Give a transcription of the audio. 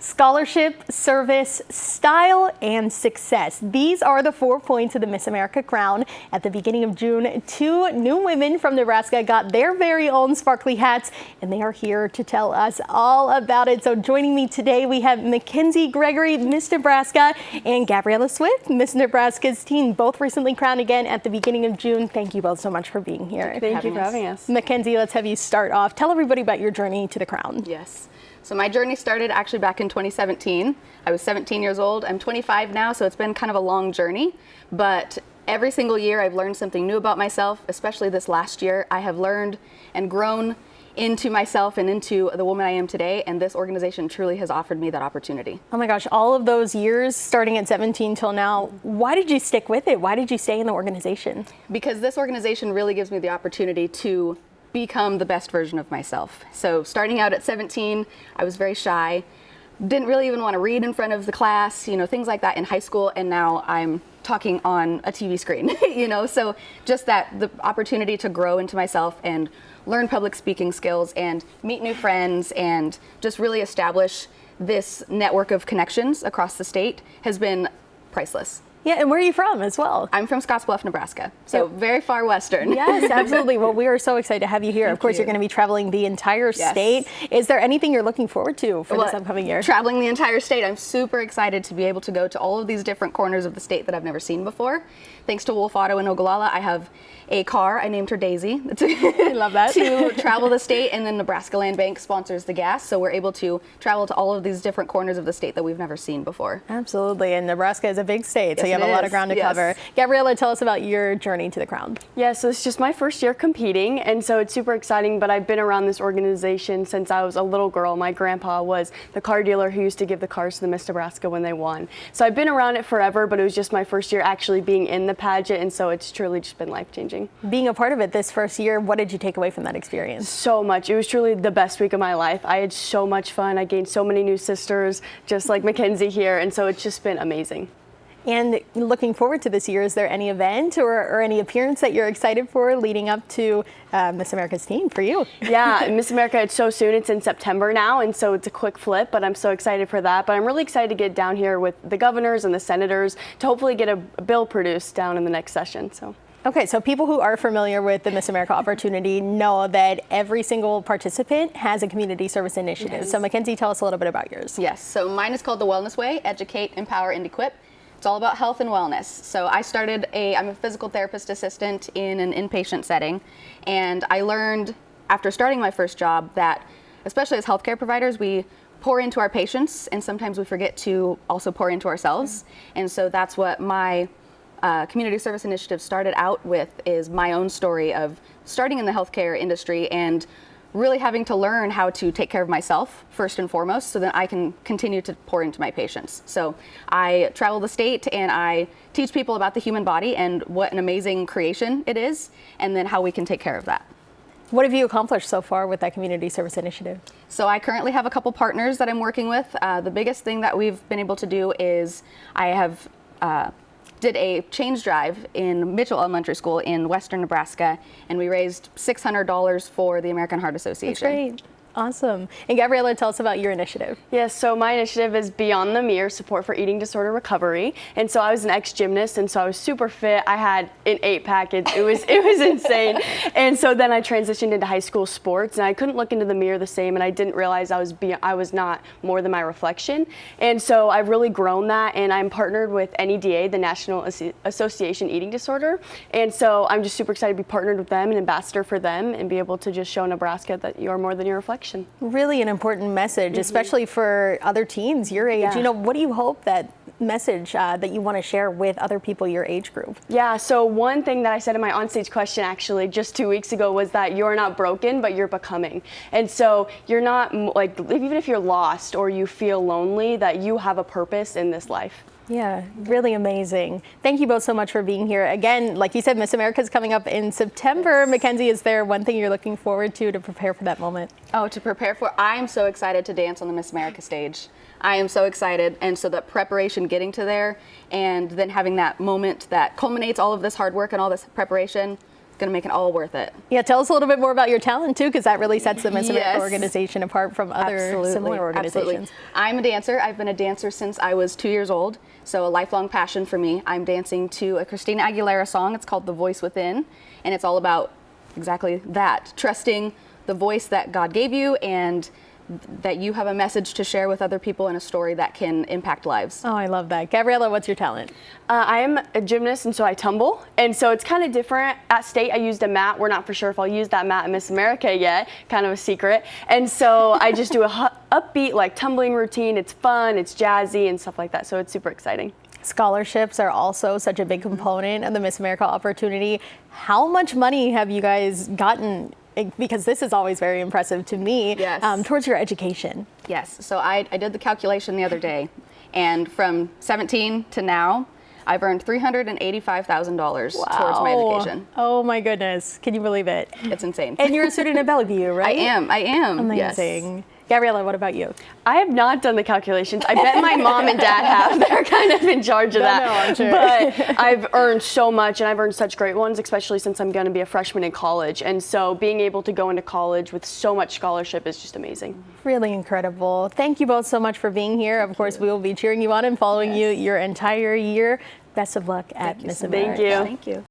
Scholarship, service, style, and success. These are the 4 points of the Miss America crown. At the beginning of June, 2 new women from Nebraska got their very own sparkly hats, and they are here to tell us all about it. So joining me today, we have Mackenzie Gregory, Miss Nebraska, and Gabriella Swift, Miss Nebraska's teen, both recently crowned again at the beginning of June. Thank you both so much for being here. Thank you for having us. Mackenzie, let's have you start off. Tell everybody about your journey to the crown. Yes. So my journey started actually back in 2017. I was 17 years old. I'm 25 now, so it's been kind of a long journey. But every single year I've learned something new about myself, especially this last year. I have learned and grown into myself and into the woman I am today, and this organization truly has offered me that opportunity. Oh my gosh, all of those years, starting at 17 till now, why did you stick with it? Why did you stay in the organization? Because this organization really gives me the opportunity to become the best version of myself. So starting out at 17, I was very shy, didn't really even want to read in front of the class, things like that in high school, and now I'm talking on a TV screen, so just the opportunity to grow into myself and learn public speaking skills and meet new friends and just really establish this network of connections across the state has been priceless. Yeah, and where are you from as well? I'm from Scottsbluff, Nebraska, so very far western. Yes, absolutely. Well, we are so excited to have you here. Of course, you're going to be traveling the entire state. Is there anything you're looking forward to for this upcoming year? Traveling the entire state, I'm super excited to be able to go to all of these different corners of the state that I've never seen before. Thanks to Wolf Auto in Ogallala, I have a car. I named her Daisy. I love that. To travel the state, and then Nebraska Land Bank sponsors the gas, so we're able to travel to all of these different corners of the state that we've never seen before. Absolutely, and Nebraska is a big state, so you have a lot of ground to Yes. cover. Gabriella, tell us about your journey to the crown. Yeah, so it's just my first year competing, and so it's super exciting, but I've been around this organization since I was a little girl. My grandpa was the car dealer who used to give the cars to the Miss Nebraska when they won. So I've been around it forever, but it was just my first year actually being in the pageant, and so it's truly just been life-changing. Being a part of it this first year, what did you take away from that experience? So much. It was truly the best week of my life. I had so much fun. I gained so many new sisters, just like Mackenzie here, and so it's just been amazing. And looking forward to this year, is there any event or any appearance that you're excited for leading up to Miss America's teen for you? Yeah, Miss America, it's so soon. It's in September now, and so it's a quick flip, but I'm so excited for that. But I'm really excited to get down here with the governors and the senators to hopefully get a bill produced down in the next session. Okay, so people who are familiar with the Miss America opportunity know that every single participant has a community service initiative. Yes. So Mackenzie, tell us a little bit about yours. Yes, so mine is called The Wellness Way: Educate, Empower, and Equip. It's all about health and wellness. So I'm a physical therapist assistant in an inpatient setting, and I learned after starting my first job that, especially as healthcare providers, we pour into our patients, and sometimes we forget to also pour into ourselves. And so that's what my community service initiative started out with, is my own story of starting in the healthcare industry and really having to learn how to take care of myself first and foremost, so that I can continue to pour into my patients. So I travel the state and I teach people about the human body and what an amazing creation it is, and then how we can take care of that. What have you accomplished so far with that community service initiative? So I currently have a couple partners that I'm working with. The biggest thing that we've been able to do is I have did a change drive in Mitchell Elementary School in western Nebraska, and we raised $600 for the American Heart Association. That's great. Awesome. And Gabriella, tell us about your initiative. Yes, so my initiative is Beyond the Mirror, Support for Eating Disorder Recovery. And so I was an ex-gymnast, and so I was super fit. I had an 8-pack. It was insane. And so then I transitioned into high school sports, and I couldn't look into the mirror the same, and I didn't realize I was not more than my reflection. And so I've really grown that, and I'm partnered with NEDA, the National Association Eating Disorder. And so I'm just super excited to be partnered with them, an ambassador for them, and be able to just show Nebraska that you are more than your reflection. Really an important message, especially for other teens your age. Yeah. What do you hope that message that you want to share with other people your age group? Yeah, so one thing that I said in my onstage question actually just 2 weeks ago was that you're not broken, but you're becoming. And so you're not, even if you're lost or you feel lonely, that you have a purpose in this life. Yeah, really amazing. Thank you both so much for being here. Again, like you said, Miss America is coming up in September. Yes. Mackenzie, is there one thing you're looking forward to prepare for that moment? Oh, to prepare for, I'm so excited to dance on the Miss America stage. I am so excited, and so that preparation getting to there and then having that moment that culminates all of this hard work and all this preparation, going to make it all worth it. Yeah, tell us a little bit more about your talent too, because that really sets the Miss America Yes. organization apart from other similar organizations. Absolutely. I'm a dancer. I've been a dancer since I was 2 years old, so a lifelong passion for me. I'm dancing to a Christina Aguilera song. It's called The Voice Within, and it's all about exactly that, trusting the voice that God gave you and that you have a message to share with other people and a story that can impact lives. Oh, I love that. Gabriella, what's your talent? I am a gymnast, and so I tumble, and so it's kind of different. At state, I used a mat. We're not for sure if I'll use that mat at Miss America yet, kind of a secret. And so I just do a upbeat, like, tumbling routine. It's fun, it's jazzy, and stuff like that, so it's super exciting. Scholarships are also such a big component of the Miss America opportunity. How much money have you guys gotten? Because this is always very impressive to me, Yes. towards your education. Yes, so I did the calculation the other day, and from 17 to now, I've earned $385,000 towards my education. Oh my goodness. Can you believe it? It's insane. And you're a student at Bellevue, right? I am. Amazing. Yes. Gabriella, what about you? I have not done the calculations. I bet my mom and dad have. They're kind of in charge of that. No, I'm sure. But I've earned so much, and I've earned such great ones, especially since I'm going to be a freshman in college. And so being able to go into college with so much scholarship is just amazing. Really incredible. Thank you both so much for being here. Of course, we will be cheering you on and following you your entire year. Best of luck at Miss America. Thank you. Thank you.